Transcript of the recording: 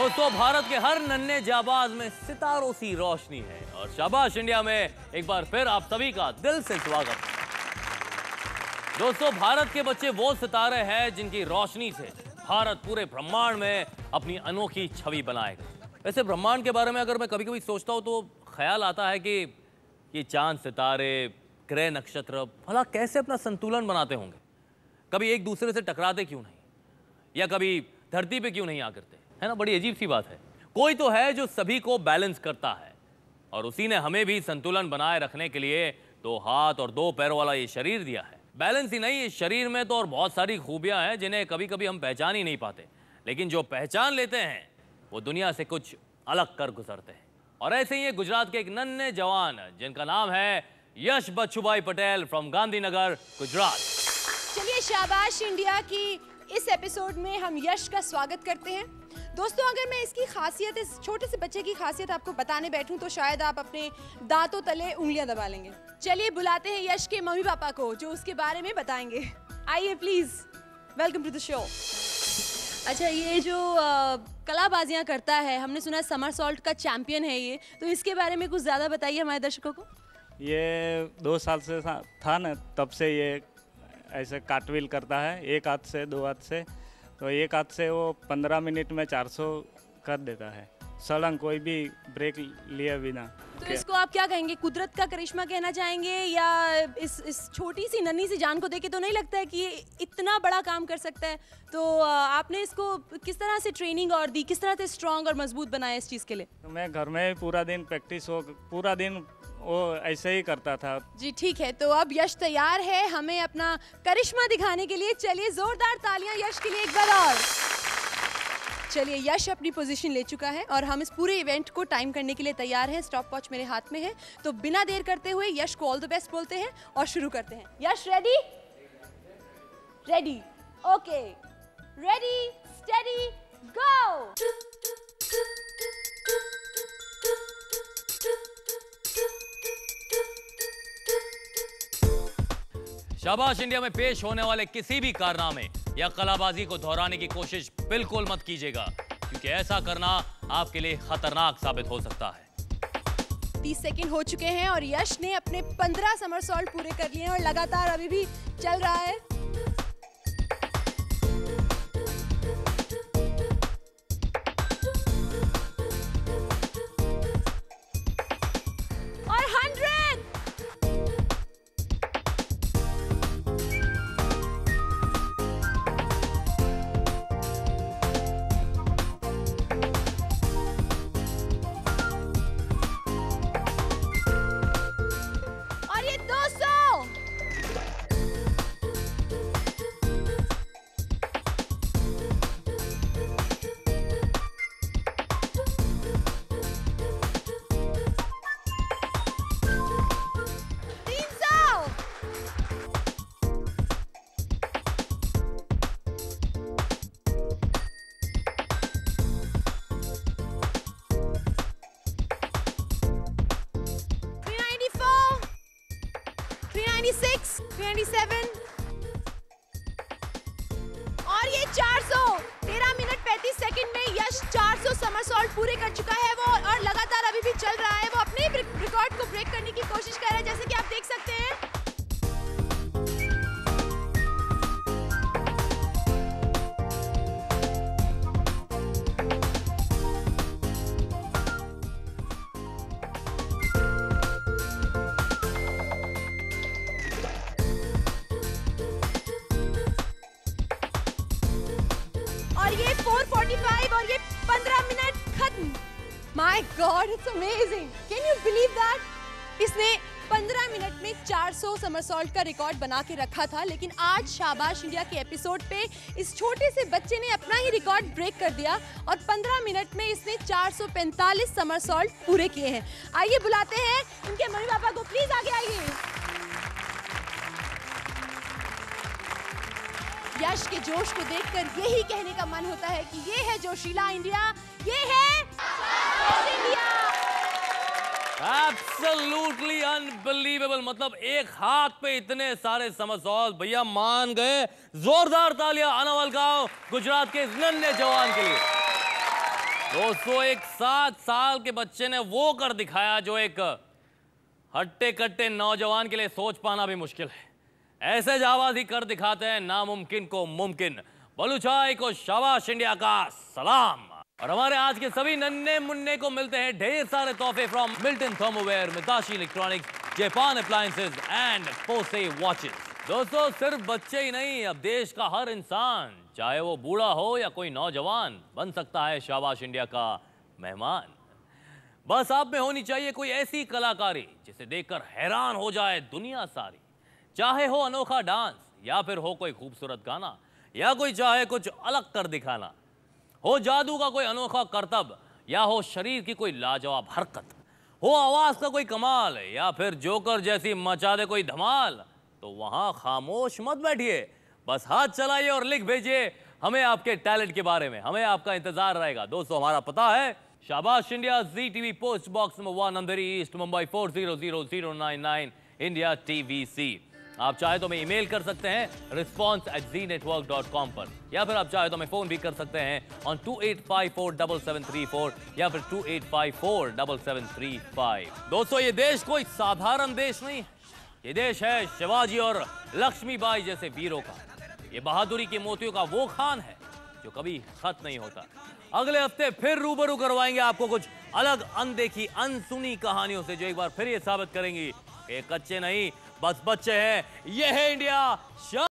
दोस्तों, भारत के हर नन्हे जाबाज में सितारों सी रोशनी है और शाबाश इंडिया में एक बार फिर आप सभी का दिल से स्वागत है। दोस्तों, भारत के बच्चे वो सितारे हैं जिनकी रोशनी से भारत पूरे ब्रह्मांड में अपनी अनोखी छवि बनाएगा। वैसे ब्रह्मांड के बारे में अगर मैं कभी कभी सोचता हूँ तो ख्याल आता है कि ये चांद, सितारे, ग्रह, नक्षत्र भला कैसे अपना संतुलन बनाते होंगे। कभी एक दूसरे से टकराते क्यों नहीं, या कभी धरती पे क्यों नहीं आ करते, है ना। बड़ी अजीब सी बात है। कोई तो है जो सभी को बैलेंस करता है और उसी ने हमें भी संतुलन बनाए रखने के लिए 2 हाथ और 2 पैरों वाला ये शरीर दिया है। बैलेंस ही नहीं, इस शरीर में तो और बहुत सारी खूबियां हैं जिन्हें कभी कभी हम पहचान ही नहीं पाते, लेकिन जो पहचान लेते हैं वो दुनिया से कुछ अलग कर गुजरते हैं। और ऐसे ही है गुजरात के एक नन्हे जवान जिनका नाम है यश बच्चूभाई पटेल फ्रॉम गांधीनगर, गुजरात। चलिए, शाबाश इंडिया की इस एपिसोड में हम यश का स्वागत करते हैं। दोस्तों, अगर मैं इसकी खासियत, इस छोटे से बच्चे की खासियत आपको बताने बैठूं तो शायद आप अपने दांतों तले उंगलियां दबा लेंगे। चलिए बुलाते हैं यश के मम्मी पापा को जो उसके बारे में बताएंगे। आइए please, welcome to the show. अच्छा, ये जो कलाबाजियां करता है, हमने सुना समरसॉल्ट का चैंपियन है ये, तो इसके बारे में कुछ ज़्यादा बताइए हमारे दर्शकों को। ये 2 साल से था ना, तब से ये ऐसे कार्टविल करता है, एक हाथ से 2 हाथ से। तो एक हाथ से वो 15 मिनट में 400 कर देता है, सड़ंग कोई भी ब्रेक लिए बिना। तो इसको आप क्या कहेंगे, कुदरत का करिश्मा कहना चाहेंगे, या इस छोटी सी नन्ही सी जान को देख के तो नहीं लगता है कि ये इतना बड़ा काम कर सकता है? तो आपने इसको किस तरह से ट्रेनिंग और दी, किस तरह से स्ट्रॉन्ग और मजबूत बनाया इस चीज़ के लिए? तो मैं घर में पूरा दिन प्रैक्टिस हो, पूरा दिन वो ऐसे ही करता था। जी ठीक है, तो अब यश तैयार है हमें अपना करिश्मा दिखाने के लिए। चलिए जोरदार तालियां यश के लिए एक बार और। चलिए, यश अपनी पोजीशन ले चुका है और हम इस पूरे इवेंट को टाइम करने के लिए तैयार हैं। स्टॉप वॉच मेरे हाथ में है, तो बिना देर करते हुए यश को ऑल द बेस्ट बोलते हैं और शुरू करते हैं। Yash ready? Ready, okay, ready, steady, go. शाबाश इंडिया में पेश होने वाले किसी भी कारनामे या कलाबाजी को दोहराने की कोशिश बिल्कुल मत कीजिएगा, क्योंकि ऐसा करना आपके लिए खतरनाक साबित हो सकता है। 30 सेकंड हो चुके हैं और यश ने अपने 15 समरसॉल्ट पूरे कर लिए हैं और लगातार अभी भी चल रहा है। और 100। और ये 200। और ये 400। 13 मिनट 35 सेकंड में यश 400 समरसॉल्ट पूरे कर चुका है वो, और लगातार अभी भी चल रहा है। वो अपने रिकॉर्ड को ब्रेक करने की कोशिश कर रहा है, जैसे कि आप देख सकते हैं। और ये 4:45 और ये 15 मिनट खत्म। My God, it's amazing, can you believe that? इसने 15 मिनट में 400 समरसॉल्ट का रिकॉर्ड बना के रखा था, लेकिन आज शाबाश इंडिया के एपिसोड पे इस छोटे से बच्चे ने अपना ही रिकॉर्ड ब्रेक कर दिया और 15 मिनट में इसने 445 समरसॉल्ट पूरे किए हैं। आइए बुलाते हैं इनके मम्मी पापा को, प्लीज आगे आइए। यश के जोश को देखकर यही कहने का मन होता है कि ये है जोशीला इंडिया, ये है इंडिया। एब्सोल्युटली अनबिलीवेबल, मतलब एक हाथ पे इतने सारे समरसॉल्ट, भैया मान गए। जोरदार तालियां अनवल गांव गुजरात के इस नन्हे जवान के लिए। दोस्तों, एक 7 साल के बच्चे ने वो कर दिखाया जो एक हट्टे कट्टे नौजवान के लिए सोच पाना भी मुश्किल है। ऐसे जाबाज ही कर दिखाते हैं नामुमकिन को मुमकिन। बलूचाई को शाबाश इंडिया का सलाम। और हमारे आज के सभी नन्हे मुन्ने को मिलते हैं ढेर सारे तोहफे from Milton thermoware, Mitashi electronics, Japan appliances and पोसे वॉचेस। दोस्तों, सिर्फ बच्चे ही नहीं, अब देश का हर इंसान, चाहे वो बूढ़ा हो या कोई नौजवान, बन सकता है शाबाश इंडिया का मेहमान। बस आप में होनी चाहिए कोई ऐसी कलाकारी जिसे देखकर हैरान हो जाए दुनिया सारी। चाहे हो अनोखा डांस, या फिर हो कोई खूबसूरत गाना, या कोई चाहे कुछ अलग कर दिखाना, हो जादू का कोई अनोखा करतब, या हो शरीर की कोई लाजवाब हरकत, हो आवाज का कोई कमाल, या फिर जोकर जैसी मचा दे कोई धमाल, तो वहां खामोश मत बैठिए, बस हाथ चलाइए और लिख भेजिए हमें आपके टैलेंट के बारे में। हमें आपका इंतजार रहेगा। दोस्तों, हमारा पता है शाबाश India, ZTV post box number 1, अंधेरी ईस्ट, मुंबई 400099, इंडिया TVC। आप चाहे तो हमें ईमेल कर सकते हैं response@znetwork.com पर, या फिर आप चाहे तो हमें फोन भी कर सकते हैं ऑन 28547734 या फिर 28547735। दोस्तों, ये देश कोई साधारण देश नहीं है। ये देश है शिवाजी और लक्ष्मीबाई जैसे वीरों का। ये बहादुरी के मोतियों का वो खान है जो कभी खत्म नहीं होता। अगले हफ्ते फिर रूबरू करवाएंगे आपको कुछ अलग, अनदेखी, अनसुनी कहानियों से, जो एक बार फिर ये साबित करेंगी कि कच्चे नहीं बस बच्चे हैं। ये है इंडिया।